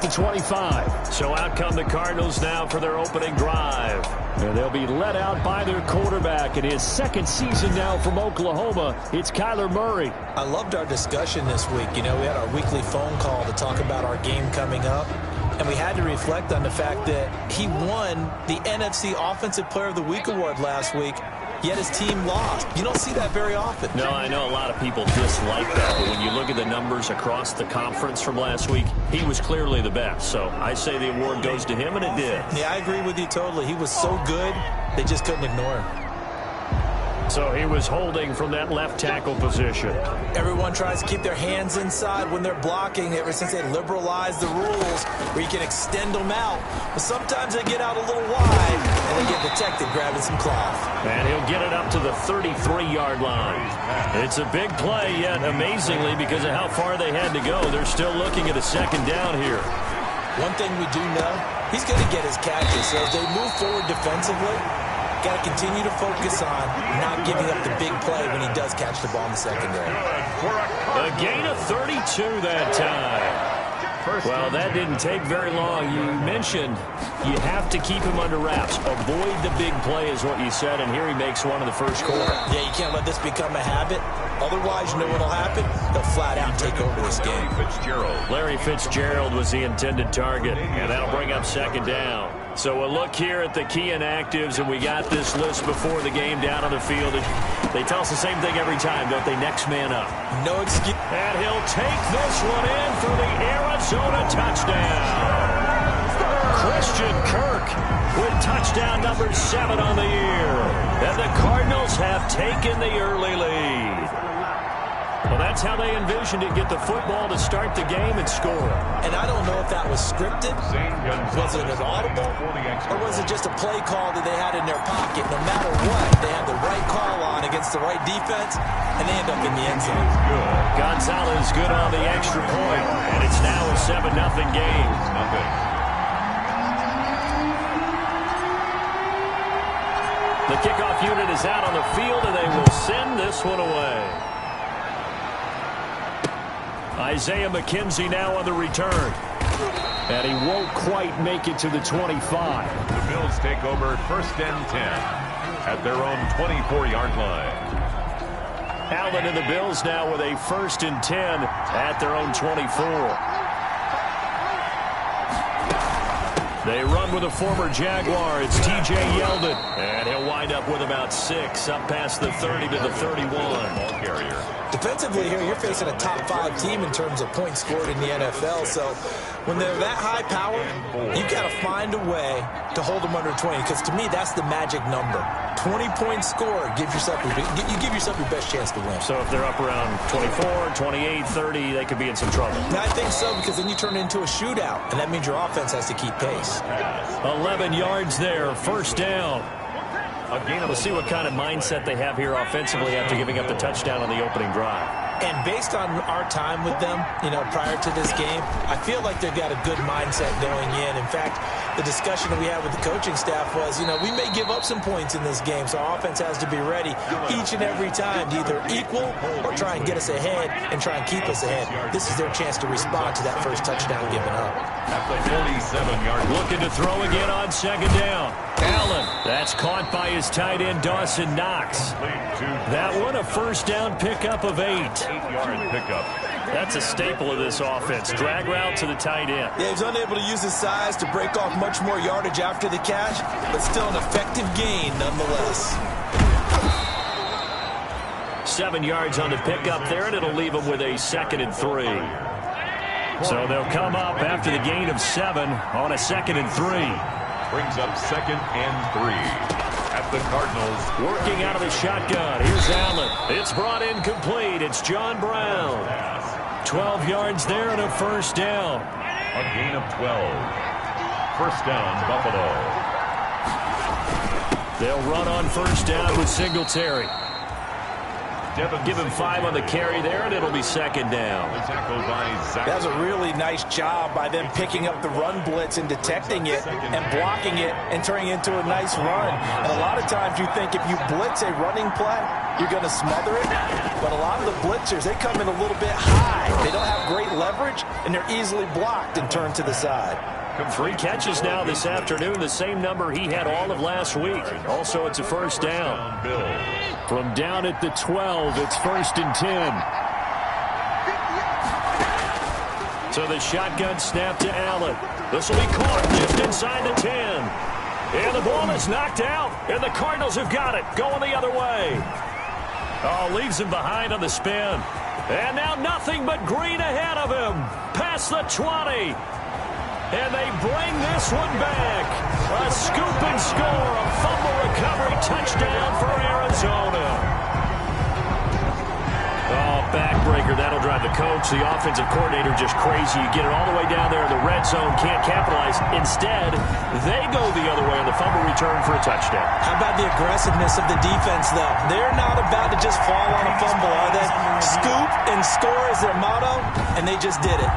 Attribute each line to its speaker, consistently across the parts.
Speaker 1: the 25.
Speaker 2: So out come the Cardinals now for their opening drive. And they'll be led out by their quarterback in his second season now from Oklahoma. It's Kyler Murray.
Speaker 3: I loved our discussion this week. You know, we had our weekly phone call to talk about our game coming up. And we had to reflect on the fact that he won the NFC Offensive Player of the Week award last week, yet his team lost. You don't see that very often.
Speaker 2: No, I know a lot of people dislike that, but when you look at the numbers across the conference from last week, he was clearly the best. So I say the award goes to him, and it did.
Speaker 3: Yeah, I agree with you totally. He was so good, they just couldn't ignore him.
Speaker 2: So he was holding from that left tackle position.
Speaker 3: Everyone tries to keep their hands inside when they're blocking ever since they liberalized the rules where you can extend them out. But sometimes they get out a little wide and they get detected grabbing some cloth.
Speaker 2: And he'll get it up to the 33-yard line. It's a big play, yet amazingly, because of how far they had to go, they're still looking at a second down here.
Speaker 3: One thing we do know, he's going to get his catches. So as they move forward defensively, got to continue to focus on not giving up the big play when he does catch the ball in the secondary.
Speaker 2: A gain of 32 that time. Well, that didn't take very long. You mentioned you have to keep him under wraps. Avoid the big play is what you said, and here he makes one in the first quarter.
Speaker 3: Yeah, you can't let this become a habit. Otherwise, you know what will happen? They'll flat out take over this game.
Speaker 2: Larry Fitzgerald was the intended target, and that'll bring up second down. So we'll look here at the key inactives, and we got this list before the game down on the field. They tell us the same thing every time, don't they? Next man up.
Speaker 3: No excuse.
Speaker 2: And he'll take this one in for the Arizona touchdown. Christian Kirk with touchdown number 7 on the year. And the Cardinals have taken the early lead. Well, that's how they envisioned it, get the football to start the game and score.
Speaker 3: And I don't know if that was scripted, was it an audible, or was it just a play call that they had in their pocket? No matter what, they had the right call on against the right defense, and they end up in the end zone.
Speaker 2: Gonzalez good on the extra point, and it's now a 7-0 game. The kickoff unit is out on the field, and they will send this one away. Isaiah McKenzie now on the return. And he won't quite make it to the 25.
Speaker 4: The Bills take over 1st and 10 at their own 24-yard line.
Speaker 2: Allen and the Bills now with a 1st and 10 at their own 24. They run with a former Jaguar. It's T.J. Yeldon. And he'll wind up with about 6 up past the 30 to the 31.
Speaker 4: Ball carrier.
Speaker 3: Defensively here, you're facing a top 5 team in terms of points scored in the NFL. So when they're that high power, you've got to find a way to hold them under 20. Because to me, that's the magic number. 20-point score, you give yourself your best chance to win.
Speaker 2: So if they're up around 24, 28, 30, they could be in some trouble.
Speaker 3: I think so, because then you turn it into a shootout, and that means your offense has to keep pace.
Speaker 2: 11 yards there, 1st down. We'll see what kind of mindset they have here offensively after giving up the touchdown on the opening drive.
Speaker 3: And based on our time with them, you know, prior to this game, I feel like they've got a good mindset going in. In fact, the discussion that we had with the coaching staff was, you know, we may give up some points in this game, so our offense has to be ready each and every time to either equal or try and get us ahead and try and keep us ahead. This is their chance to respond to that first touchdown given up.
Speaker 4: At the 47-yard line.
Speaker 2: Looking to throw again on 2nd down. Allen, that's caught by his tight end, Dawson Knox. That one, a 1st down pickup of 8.
Speaker 4: 8-yard pickup.
Speaker 2: That's a staple of this offense. Drag route to the tight end.
Speaker 3: Yeah, he's unable to use his size to break off much more yardage after the catch, but still an effective gain nonetheless.
Speaker 2: 7 yards on the pickup there, and it'll leave them with a 2nd and 3. So they'll come up after the gain of 7 on a 2nd and 3.
Speaker 4: Brings up 2nd and 3 at the Cardinals.
Speaker 2: Working out of the shotgun. Here's Allen. It's brought in complete. It's John Brown. 12 yards there and a 1st down.
Speaker 4: A gain of 12. 1st down, Buffalo.
Speaker 2: They'll run on 1st down with Singletary. Give him 5 on the carry there, and it'll be second down.
Speaker 3: That's a really nice job by them picking up the run blitz and detecting it and blocking it and turning it into a nice run. And a lot of times you think if you blitz a running play, you're going to smother it. But a lot of the blitzers, they come in a little bit high. They don't have great leverage, and they're easily blocked and turned to the side.
Speaker 2: 3 catches now this afternoon, the same number he had all of last week. Also, it's a first down. From down at the 12, it's 1st and 10. So the shotgun snap to Allen. This will be caught just inside the 10. And the ball is knocked out, and the Cardinals have got it, going the other way. Oh, leaves him behind on the spin. And now nothing but green ahead of him. Past the 20. And they bring this one back. A scoop and score, a fumble recovery touchdown for Arizona. Oh, backbreaker. That'll drive the coach, the offensive coordinator, just crazy. You get it all the way down there in the red zone, can't capitalize. Instead, they go the other way on the fumble return for a touchdown.
Speaker 3: How about the aggressiveness of the defense, though? They're not about to just fall on a fumble, are they? Scoop and score is their motto, and they just did it.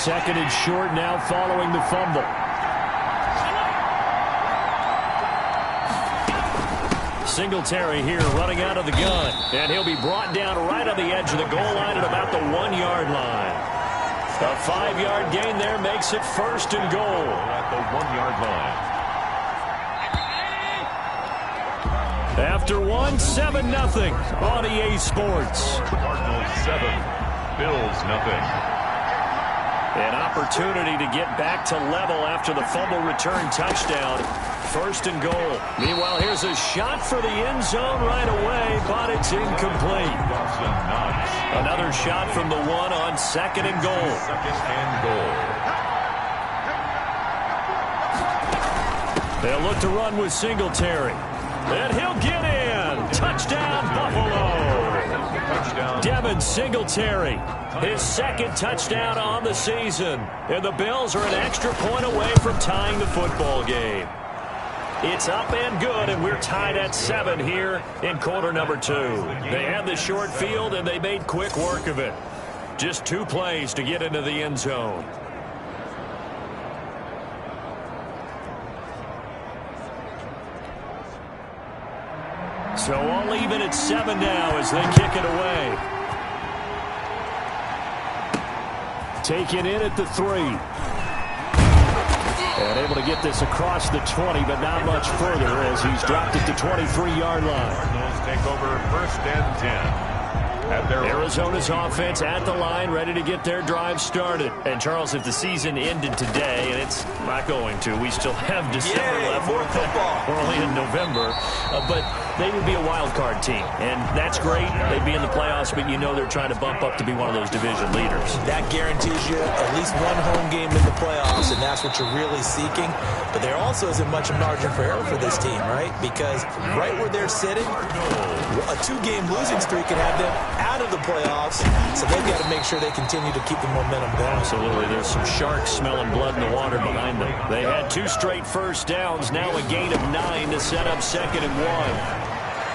Speaker 2: Second and short now following the fumble. Singletary here running out of the gun. And he'll be brought down right on the edge of the goal line at about the 1-yard line. A 5-yard gain there makes it 1st and goal.
Speaker 4: At the 1-yard line.
Speaker 2: After 7-0 on EA Sports.
Speaker 4: Cardinals 7, Bills nothing.
Speaker 2: An opportunity to get back to level after the fumble return touchdown. 1st and goal. Meanwhile, here's a shot for the end zone right away, but it's incomplete. Another shot from the 1 on 2nd and goal.
Speaker 4: 2nd and goal.
Speaker 2: They'll look to run with Singletary. And he'll get in. Touchdown, Buffalo. Devin Singletary, his 2nd touchdown on the season. And the Bills are an extra point away from tying the football game. It's up and good, and we're tied at 7 here in quarter number 2. They had the short field, and they made quick work of it. Just 2 plays to get into the end zone. So all even at 7 now as they kick it away. Taken in at the 3. And able to get this across the 20, but not much further as he's dropped it to 23-yard line.
Speaker 4: Cardinals take over 1st and 10.
Speaker 2: Arizona's offense at the line, ready to get their drive started. And, Charles, if the season ended today, and it's not going to, we still have December left.
Speaker 3: More football.
Speaker 2: We're only in November. But they would be a wild card team, and that's great. They'd be in the playoffs, but you know they're trying to bump up to be one of those division leaders.
Speaker 3: That guarantees you at least 1 home game in the playoffs, and that's what you're really seeking. But there also isn't much margin for error for this team, right? Because right where they're sitting, a 2-game losing streak could have them out of the playoffs, so they've got to make sure they continue to keep the momentum going.
Speaker 2: Absolutely. There's some sharks smelling blood in the water behind them. They had 2 straight first downs, now a gain of 9 to set up 2nd and 1.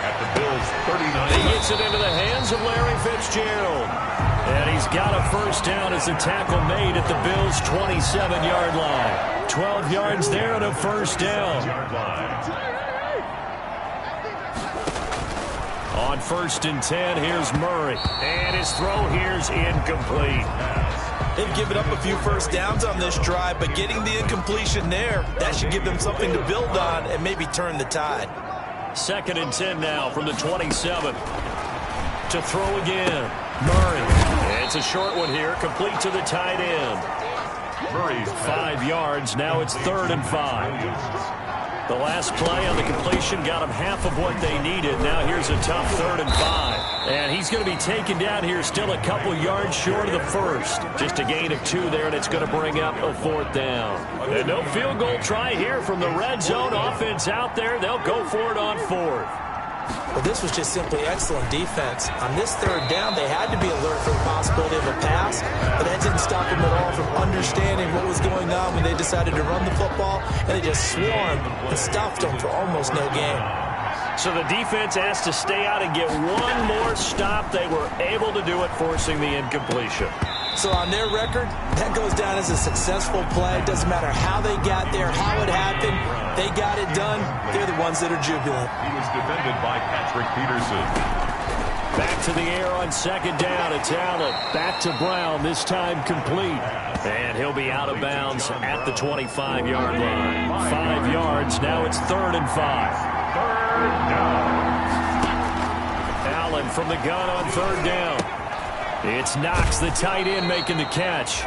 Speaker 4: At the Bills' 39.
Speaker 2: He gets it into the hands of Larry Fitzgerald. And he's got a first down as the tackle made at the Bills' 27-yard line. 12 yards there and a first down. On 1st and 10, here's Murray. And his throw here's incomplete.
Speaker 3: They've given up a few first downs on this drive, but getting the incompletion there, that should give them something to build on and maybe turn the tide.
Speaker 2: 2nd and 10 now from the 27. To throw again. Murray. It's a short one here, complete to the tight end. Murray, 5 yards. Now it's 3rd and 5. The last play on the completion got them half of what they needed. Now here's a tough 3rd and 5. And he's going to be taken down here still a couple yards short of the first. Just a gain of 2 there, and it's going to bring up a 4th down. And no field goal try here from the red zone offense out there. They'll go for it on 4th.
Speaker 3: Well, this was just simply excellent defense. On this 3rd down, they had to be alert for the possibility of a pass, but that didn't stop them at all from understanding what was going on when they decided to run the football, and they just swarmed and stuffed them for almost no gain.
Speaker 2: So the defense asked to stay out and get one more stop. They were able to do it, forcing the incompletion.
Speaker 3: So on their record, that goes down as a successful play. It doesn't matter how they got there, how it happened. They got it done. They're the ones that are jubilant.
Speaker 4: He was defended by Patrick Peterson.
Speaker 2: Back to the air on 2nd down. It's Allen. Back to Brown, this time complete. And he'll be out of bounds at the 25-yard line. 5 yards. Now it's 3rd and 5.
Speaker 4: 3rd down.
Speaker 2: Allen from the gun on 3rd down. It's Knox, the tight end, making the catch.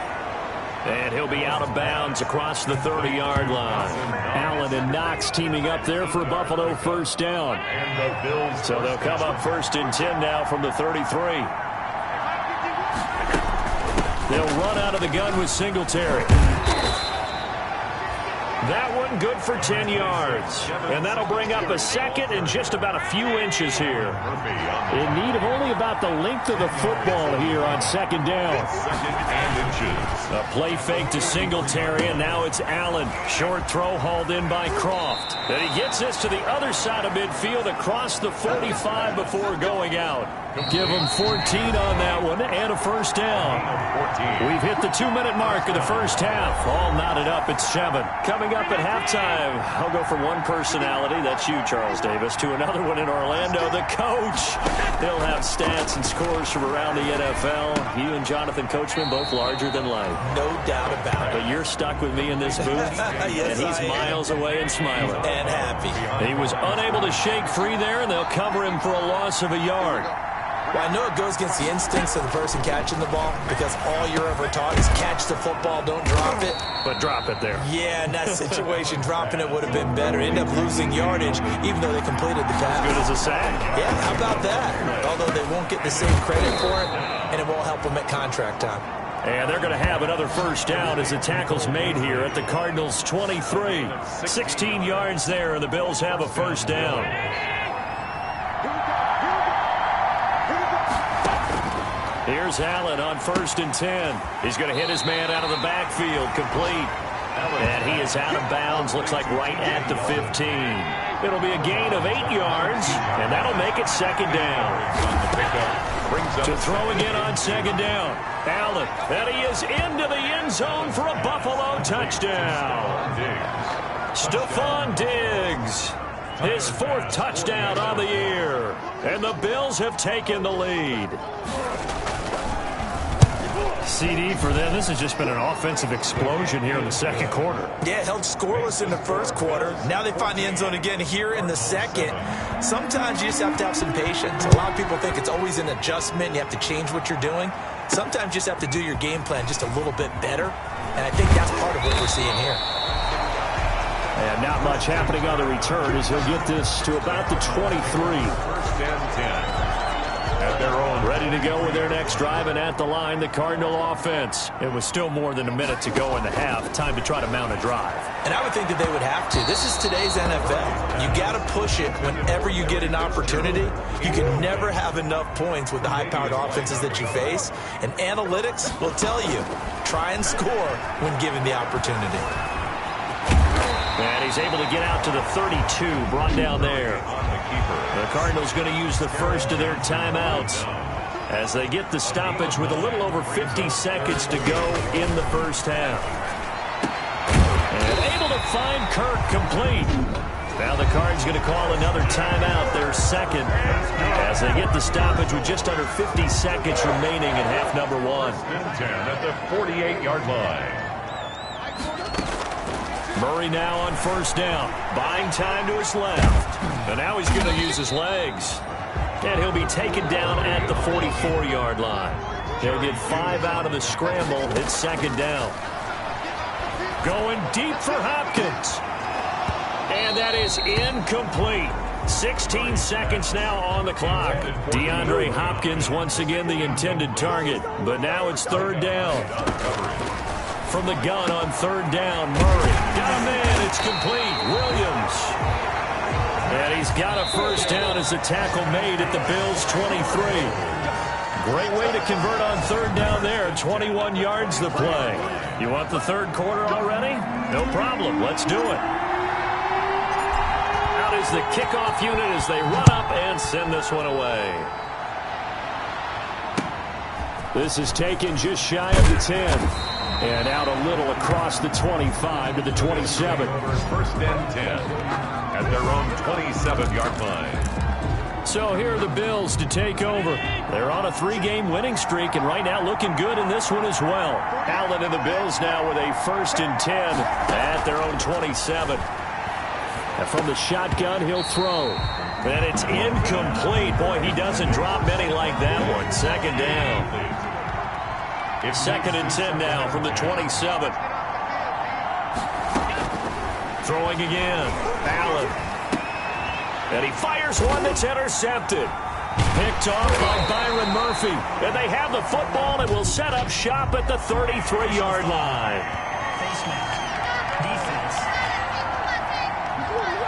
Speaker 2: And he'll be out of bounds across the 30-yard line. Allen and Knox teaming up there for Buffalo 1st down. So they'll come up 1st and 10 now from the 33. They'll run out of the gun with Singletary. That one good for 10 yards. And that'll bring up a 2nd and just about a few inches here. In need of only about the length of the football here on 2nd down.
Speaker 4: 2nd and inches.
Speaker 2: A play fake to Singletary, and now it's Allen. Short throw hauled in by Croft. And he gets this to the other side of midfield across the 45 before going out. Give him 14 on that one and a 1st down. We've hit the 2-minute mark of the 1st half. All knotted up at 7. Coming up at halftime, I'll go from one personality, that's you, Charles Davis, to another one in Orlando, the coach. He'll have stats and scores from around the NFL. You and Jonathan Coachman, both larger than life.
Speaker 3: No doubt about it.
Speaker 2: But you're stuck with me in this booth,
Speaker 3: yes,
Speaker 2: and he's miles away and smiling.
Speaker 3: And happy.
Speaker 2: He was unable to shake free there, and they'll cover him for a loss of a yard.
Speaker 3: Well, I know it goes against the instincts of the person catching the ball because all you're ever taught is catch the football, don't drop it.
Speaker 2: But drop it there.
Speaker 3: Yeah, in that situation, dropping it would have been better. End up losing yardage, even though they completed the pass.
Speaker 2: As good as a sack.
Speaker 3: Yeah, how about that? Although they won't get the same credit for it, and it won't help them at contract time.
Speaker 2: And they're going to have another 1st down as the tackle's made here at the Cardinals' 23. 16 yards there, and the Bills have a 1st down. Here's Allen on 1st and 10. He's going to hit his man out of the backfield, complete. And he is out of bounds, looks like right at the 15. It'll be a gain of 8 yards, and that'll make it 2nd down. To throw again on 2nd down. Allen, and he is into the end zone for a Buffalo touchdown. Stephon Diggs, his 4th touchdown on the year. And the Bills have taken the lead. CD for them. This has just been an offensive explosion here in the 2nd quarter.
Speaker 3: Yeah, held scoreless in the 1st quarter. Now they find the end zone again here in the 2nd. Sometimes you just have to have some patience. A lot of people think it's always an adjustment. You have to change what you're doing. Sometimes you just have to do your game plan just a little bit better. And I think that's part of what we're seeing here.
Speaker 2: And not much happening on the return as he'll get this to about the 23.
Speaker 4: 1st and 10. At their own.
Speaker 2: Ready to go with their next drive, and at the line, the Cardinal offense. It was still more than a minute to go in the half. Time to try to mount a drive.
Speaker 3: And I would think that they would have to. This is today's NFL. You got to push it whenever you get an opportunity. You can never have enough points with the high-powered offenses that you face. And analytics will tell you, try and score when given the opportunity.
Speaker 2: And he's able to get out to the 32, brought down there. The Cardinals going to use the first of their timeouts as they get the stoppage with a little over 50 seconds to go in the 1st half. And able to find Kirk complete. Now the Cards going to call another timeout, their 2nd, as they get the stoppage with just under 50 seconds remaining in half number 1.
Speaker 4: 10 at the 48-yard line.
Speaker 2: Murray now on 1st down, buying time to his left. And now he's going to use his legs. And he'll be taken down at the 44-yard line. They'll get 5 out of the scramble. It's 2nd down. Going deep for Hopkins. And that is incomplete. 16 seconds now on the clock. DeAndre Hopkins once again the intended target, but now it's third down. From the gun on third down, Murray. Got a man, it's complete. Williams. And he's got a first down as the tackle made at the Bills' 23. Great way to convert on third down there. 21 yards to play. You want the third quarter already? No problem. Let's do it. Out is the kickoff unit as they run up and send this one away. This is taken just shy of the 10. And out a little across the 25 to the 27.
Speaker 4: First and 10 at their own 27-yard line.
Speaker 2: So here are the Bills to take over. They're on a 3-game winning streak, and right now looking good in this one as well. Allen and the Bills now with a first and 10 at their own 27. And from the shotgun, he'll throw. And it's incomplete. Boy, he doesn't drop many like that one. Second down. Second and 10 now from the 27. Throwing again. Allen. And he fires one that's intercepted. Picked off by Byron Murphy. And they have the football and will set up shop at the 33-yard line.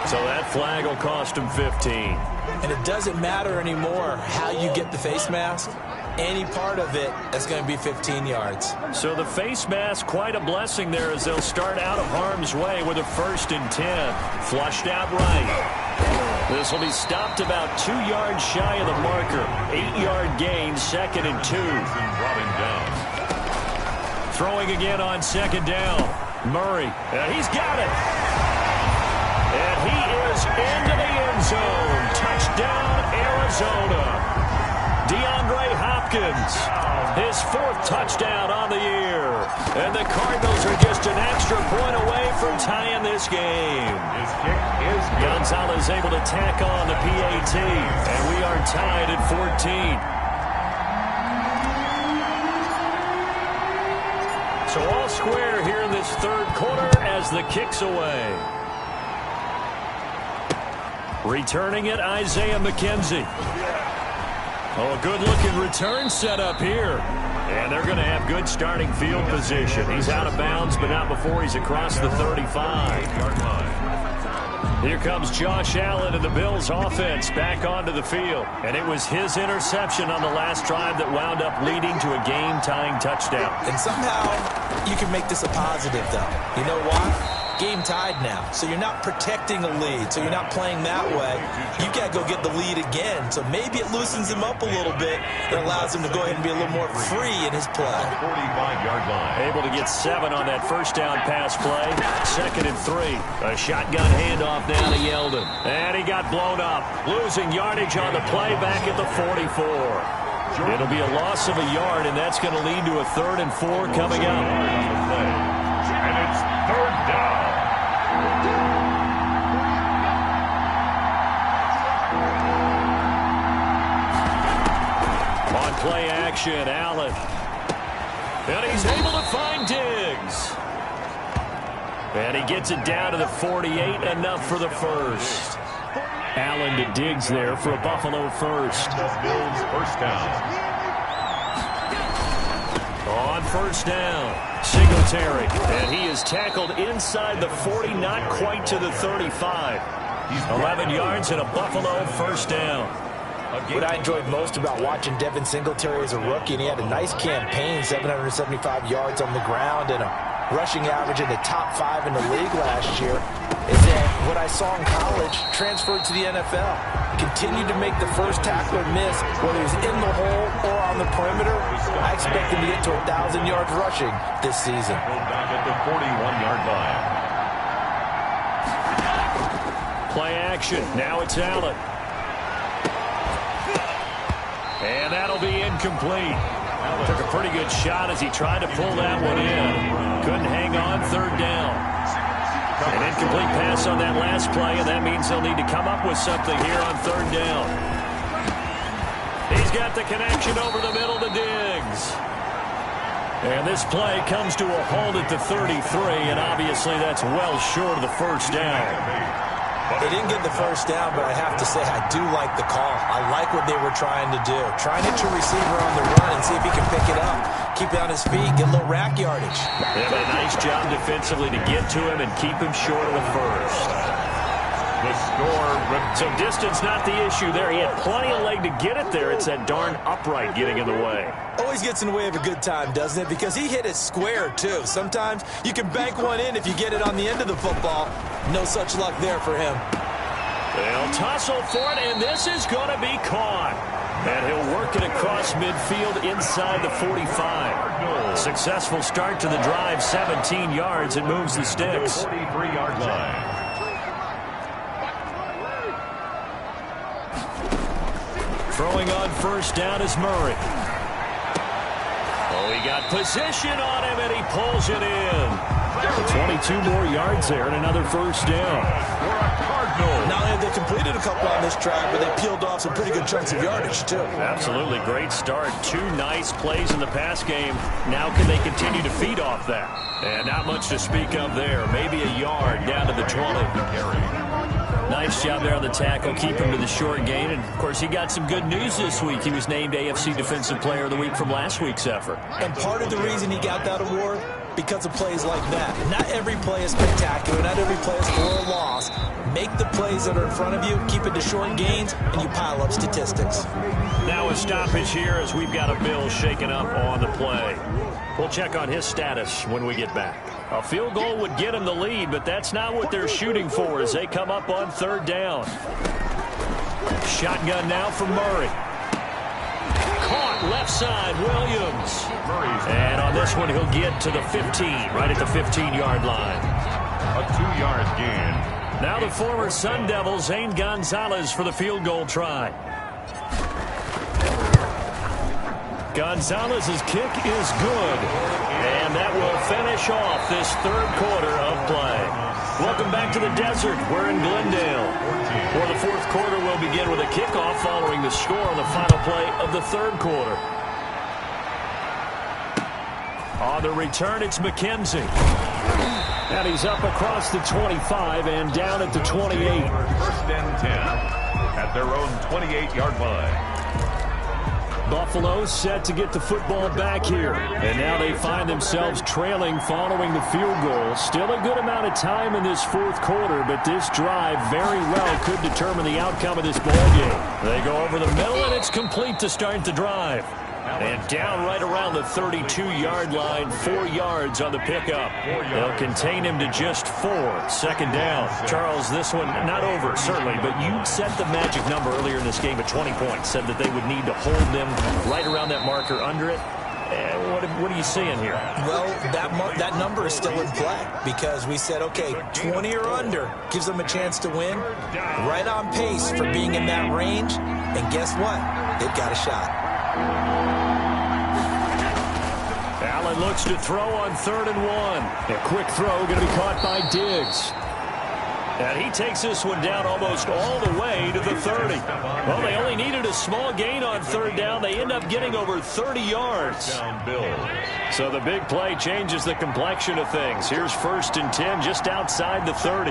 Speaker 2: So that flag will cost him 15.
Speaker 3: And it doesn't matter anymore how you get the face mask. Any part of it is going to be 15 yards.
Speaker 2: So the face mask, quite a blessing there as they'll start out of harm's way with a first and 10. Flushed out right. This will be stopped about 2 yards shy of the marker. 8-yard gain, second and 2. Throwing again on second down. Murray, and he's got it. And he is into the end zone. Touchdown, Arizona. DeAndre Hopkins, his 4th touchdown on the year. And the Cardinals are just an extra point away from tying this game.
Speaker 4: His kick is good.
Speaker 2: Gonzalez able to tack on the PAT. And we are tied at 14. So all square here in this third quarter as the kick's away. Returning it, Isaiah McKenzie. Oh, a good-looking return set up here. And they're going to have good starting field position. He's out of bounds, but not before he's across the 35-yard line. Here comes Josh Allen and the Bills' offense back onto the field. And it was his interception on the last drive that wound up leading to a game-tying touchdown.
Speaker 3: And somehow you can make this a positive, though. You know why? Game tied now, so you're not protecting a lead, so you're not playing that way. You've got to go get the lead again, so maybe it loosens him up a little bit and allows him to go ahead and be a little more free in his play.
Speaker 4: 45-yard line.
Speaker 2: Able to get 7 on that first down pass play. Second and 3. A shotgun handoff down to Yeldon. And he got blown up, losing yardage on the play back at the 44. It'll be a loss of a yard, and that's going to lead to a 3rd and 4 coming up.
Speaker 4: And it's third down.
Speaker 2: On play action, Allen. And he's able to find Diggs. And he gets it down to the 48, enough for the first. Allen to Diggs there for a Buffalo first.
Speaker 4: Bills first down.
Speaker 2: On first down, Singletary. And he is tackled inside the 40, not quite to the 35. 11 yards and a Buffalo first down.
Speaker 3: What I enjoyed most about watching Devin Singletary as a rookie, and he had a nice campaign, 775 yards on the ground and a rushing average in the top 5 in the league last year, is that what I saw in college transferred to the NFL. Continued to make the first tackler miss, whether he's in the hole or on the perimeter. I expect him to get to 1,000 yards rushing this season.
Speaker 4: Back at the 41-yard line.
Speaker 2: Play action. Now it's Allen. And that'll be incomplete. Took a pretty good shot as he tried to pull that one in. Couldn't hang on, third down. An incomplete pass on that last play, and that means they'll need to come up with something here on third down. He's got the connection over the middle to Diggs. And this play comes to a halt at the 33, and obviously that's well short of the first down.
Speaker 3: They didn't get the first down, but I have to say I do like the call. I like what they were trying to do. Trying to hit your receiver on the run and see if he can pick it up. Keep it on his feet, get a little rack yardage.
Speaker 2: They have a nice job defensively to get to him and keep him short of the first.
Speaker 4: The score.
Speaker 2: So distance not the issue there. He had plenty of leg to get it there. It's that darn upright getting in the way.
Speaker 3: Always gets in the way of a good time, doesn't it? Because he hit it square, too. Sometimes you can bank one in if you get it on the end of the football. No such luck there for him.
Speaker 2: They'll tussle for it, and this is going to be caught. And he'll work it across midfield inside the 45. Successful start to the drive, 17 yards. It moves the sticks.
Speaker 4: 43-yard line.
Speaker 2: Throwing on first down is Murray. Oh, he got position on him, and he pulls it in. 22 more yards there and another first down.
Speaker 4: For a Cardinal.
Speaker 3: Not only have they completed a couple on this drive, but they peeled off some pretty good chunks of yardage, too.
Speaker 2: Absolutely great start. Two nice plays in the pass game. Now can they continue to feed off that? And not much to speak of there. Maybe a yard down to the 20. Nice job there on the tackle. Keep him to the short gain. And, of course, he got some good news this week. He was named AFC Defensive Player of the Week from last week's effort.
Speaker 3: And part of the reason he got that award, because of plays like that. Not every play is spectacular. Not every play is for a loss. Make the plays that are in front of you, keep it to short gains, and you pile up statistics.
Speaker 2: Now a stoppage here as we've got a Bill shaken up on the play. We'll check on his status when we get back. A field goal would get him the lead, but that's not what they're shooting for as they come up on third down. Shotgun now from Murray. Caught left side, Williams. And on this one, he'll get to the 15, right at the 15-yard line.
Speaker 4: A 2-yard gain.
Speaker 2: Now the former Sun Devil, Zane Gonzalez, for the field goal try. Gonzalez's kick is good. And that will finish off this third quarter of play. Welcome back to the desert. We're in Glendale. For the fourth quarter, we'll begin with a kickoff following the score on the final play of the third quarter. On the return, it's McKenzie. And he's up across the 25 and down at the 28.
Speaker 4: First and 10 at their own 28-yard line.
Speaker 2: Buffalo set to get the football back here. And now they find themselves trailing following the field goal. Still a good amount of time in this fourth quarter, but this drive very well could determine the outcome of this ball game. They go over the middle, and it's complete to start the drive. And down right around the 32-yard line, 4 yards on the pickup. They'll contain him to just 4. Second down. Charles, this one not over, certainly, but you set the magic number earlier in this game at 20 points. Said that they would need to hold them right around that marker under it. What are you seeing here?
Speaker 3: Well, that number is still in play because we said, okay, 20 or under gives them a chance to win. Right on pace for being in that range. And guess what? They've got a shot.
Speaker 2: Allen looks to throw on 3rd and 1. A quick throw going to be caught by Diggs. And he takes this one down almost all the way to the 30. Well, they only needed a small gain on third down. They end up getting over 30 yards. So the big play changes the complexion of things. Here's 1st and 10 just outside the 30.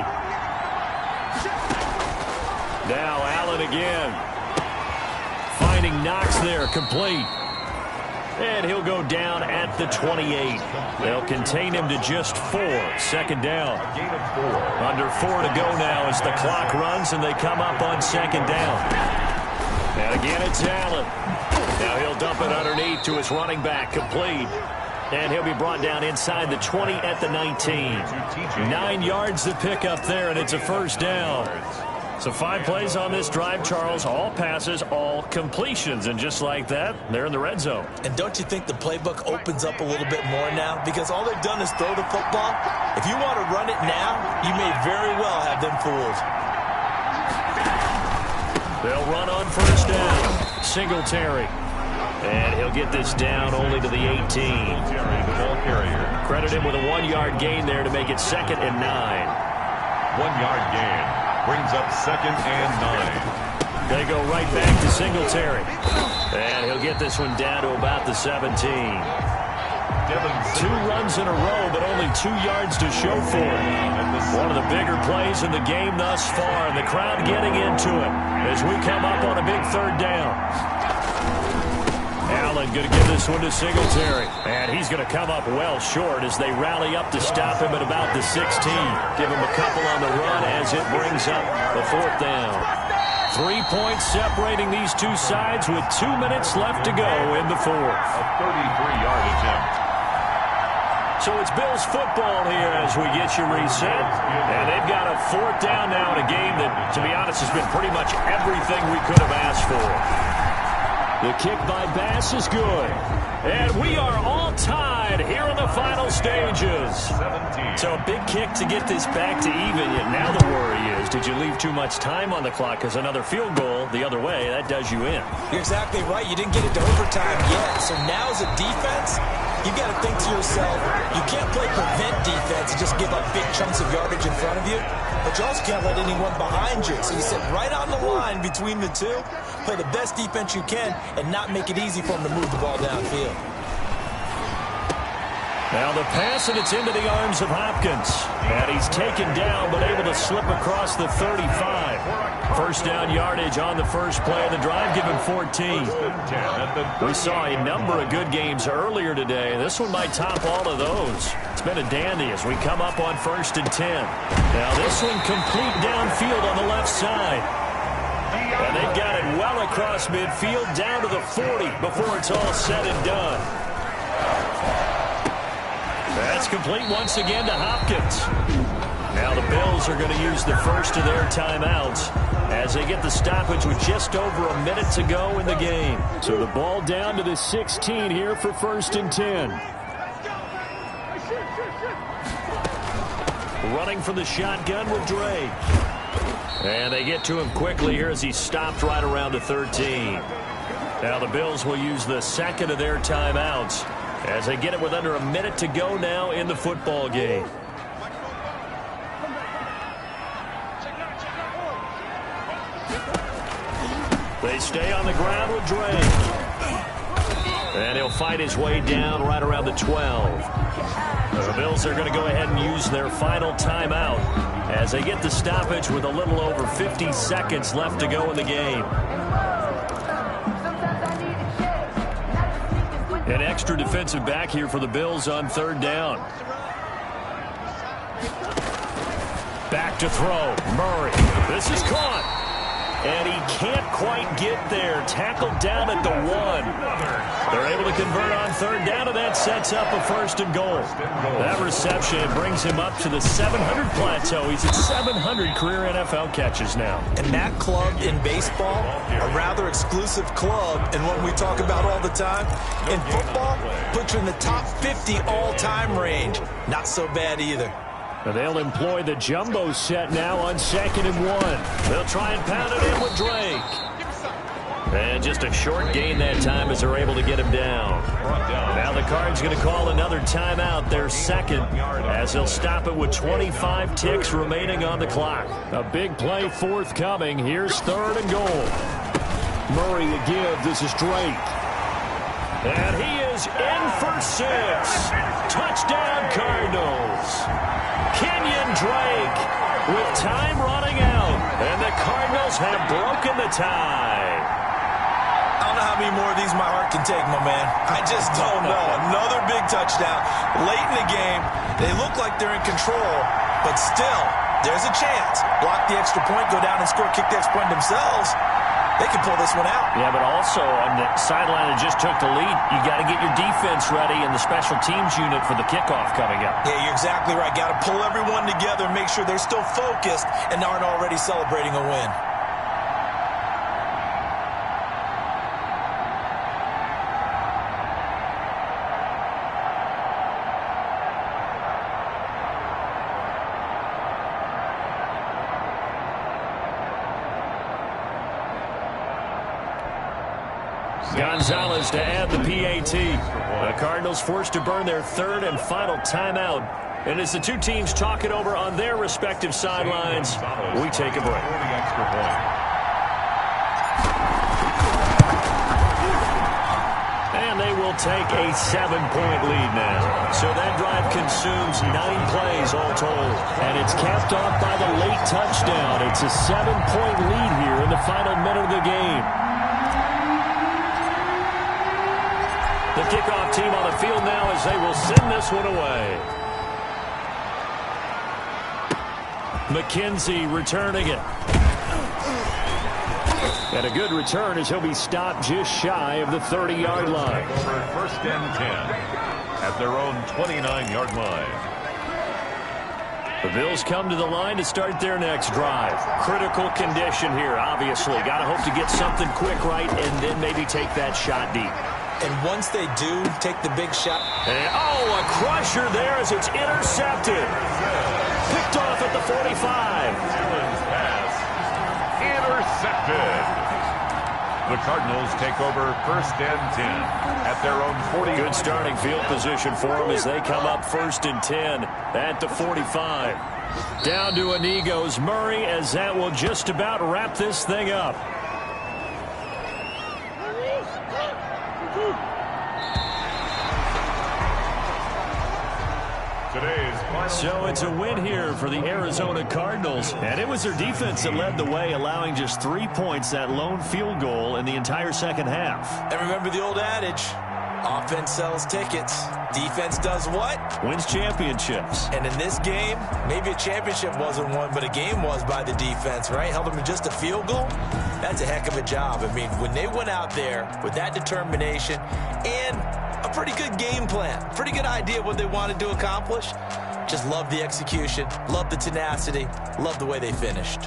Speaker 2: Now Allen again. Finding Knox there, complete. And he'll go down at the 28. They'll contain him to just 4. Second down. Under 4 to go now as the clock runs and they come up on second down. And again, it's Allen. Now he'll dump it underneath to his running back, complete. And he'll be brought down inside the 20 at the 19. 9 yards to pick up there, and it's a first down. So 5 plays on this drive, Charles. All passes, all completions. And just like that, they're in the red zone.
Speaker 3: And don't you think the playbook opens up a little bit more now? Because all they've done is throw the football. If you want to run it now, you may very well have them fooled.
Speaker 2: They'll run on first down. Singletary. And he'll get this down only to the 18. Credit him with a 1-yard gain there to make it 2nd and 9.
Speaker 4: 1-yard gain. Brings up 2nd and 9.
Speaker 2: They go right back to Singletary. And he'll get this one down to about the 17. 2 runs in a row, but only 2 yards to show for it. One of the bigger plays in the game thus far, and the crowd getting into it as we come up on a big 3rd down. Allen going to give this one to Singletary. And he's going to come up well short as they rally up to stop him at about the 16. Give him a couple on the run as it brings up the 4th down. 3 points separating these two sides with 2 minutes left to go in the 4th.
Speaker 4: A 33-yard attempt.
Speaker 2: So it's Bills football here as we get you reset. And they've got a 4th down now in a game that, to be honest, has been pretty much everything we could have asked for. The kick by Bass is good. And we are all tied here in the final stages.
Speaker 4: 17.
Speaker 2: So a big kick to get this back to even. Yet now the worry is, did you leave too much time on the clock? Because another field goal the other way, that does you in.
Speaker 3: You're exactly right. You didn't get it to overtime yet. So now as a defense, you've got to think to yourself, you can't play prevent defense and just give up big chunks of yardage in front of you. But you also can't let anyone behind you. So you sit right on the line between the two, play the best defense you can, and not make it easy for them to move the ball downfield.
Speaker 2: Now the pass, and it's into the arms of Hopkins. And he's taken down, but able to slip across the 35. 1st down yardage on the first play of the drive, given 14. We saw a number of good games earlier today. This one might top all of those. It's been a dandy as we come up on 1st and 10. Now this one complete downfield on the left side. And they've got it well across midfield down to the 40 before it's all said and done. That's complete once again to Hopkins. Now the Bills are going to use the first of their timeouts as they get the stoppage with just over a minute to go in the game. So the ball down to the 16 here for 1st and 10. Running from the shotgun with Drake. And they get to him quickly here as he stopped right around the 13. Now the Bills will use the second of their timeouts as they get it with under a minute to go now in the football game. They stay on the ground with Drake. And he'll fight his way down right around the 12. The Bills are going to go ahead and use their final timeout as they get the stoppage with a little over 50 seconds left to go in the game. An extra defensive back here for the Bills on 3rd down. Back to throw. Murray. This is caught. And he can't quite get there. Tackled down at the 1. They're able to convert on 3rd down, and that sets up a 1st and goal. That reception brings him up to the 700 plateau. He's at 700 career NFL catches now.
Speaker 3: And that club in baseball, a rather exclusive club, and one we talk about all the time. In football, puts you in the top 50 all-time range. Not so bad either.
Speaker 2: They'll employ the jumbo set now on 2nd and 1. They'll try and pound it in with Drake. And just a short gain that time as they're able to get him down. Now the Cards going to call another timeout, their second, as they'll stop it with 25 ticks remaining on the clock. A big play forthcoming. Here's 3rd and goal. Murray to give. This is Drake. And he is in for 6. Touchdown Cardinals. Kenyon Drake with time running out, and the Cardinals have broken the tie.
Speaker 3: I don't know how many more of these my heart can take, my man. I just don't know. Another big touchdown late in the game. They look like they're in control, but still, there's a chance. Block the extra point, go down and score, kick the extra point themselves. They can pull this one out.
Speaker 2: Yeah, but also on the sideline that just took the lead, you got to get your defense ready and the special teams unit for the kickoff coming up.
Speaker 3: Yeah, you're exactly right. Got to pull everyone together, make sure they're still focused and aren't already celebrating a win.
Speaker 2: Gonzalez to add the PAT. The Cardinals forced to burn their 3rd and final timeout. And as the two teams talk it over on their respective sidelines, we take a break. And they will will take a 7-point lead now. So that drive consumes 9 plays all told. And it's capped off by the late touchdown. It's a 7-point lead here in the final minute of the game. The kickoff team on the field now as they will send this one away. McKenzie returning it. And a good return as he'll be stopped just shy of the 30-yard line.
Speaker 4: Over first and 10 at their own 29-yard line.
Speaker 2: The Bills come to the line to start their next drive. Critical condition here, obviously. Got to hope to get something quick right and then maybe take that shot deep.
Speaker 3: And once they do take the big shot.
Speaker 2: And, a crusher there as it's intercepted. Picked off at the 45.
Speaker 4: Allen's pass intercepted. The Cardinals take over first and 10 at their own 40.
Speaker 2: Good starting field position for them as they come up first and 10 at the 45. Down to Inigo's Murray as that will just about wrap this thing up. So it's a win here for the Arizona Cardinals. And it was their defense that led the way, allowing just 3 points, that lone field goal in the entire second half.
Speaker 3: And remember the old adage, offense sells tickets. Defense does what?
Speaker 2: Wins championships.
Speaker 3: And in this game, maybe a championship wasn't won, but a game was by the defense, right? Held them to just a field goal. That's a heck of a job. I mean, when they went out there with that determination and a pretty good game plan, pretty good idea of what they wanted to accomplish, just love the execution, love the tenacity, love the way they finished.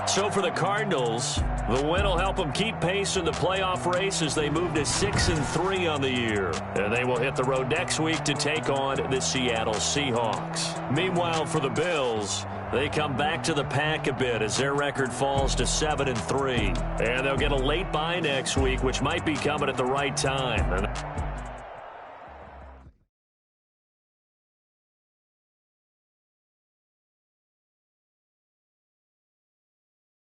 Speaker 2: So for the Cardinals, the win will help them keep pace in the playoff race as they move to 6-3 on the year. And they will hit the road next week to take on the Seattle Seahawks. Meanwhile, for the Bills, they come back to the pack a bit as their record falls to 7-3. And they'll get a late bye next week, which might be coming at the right time.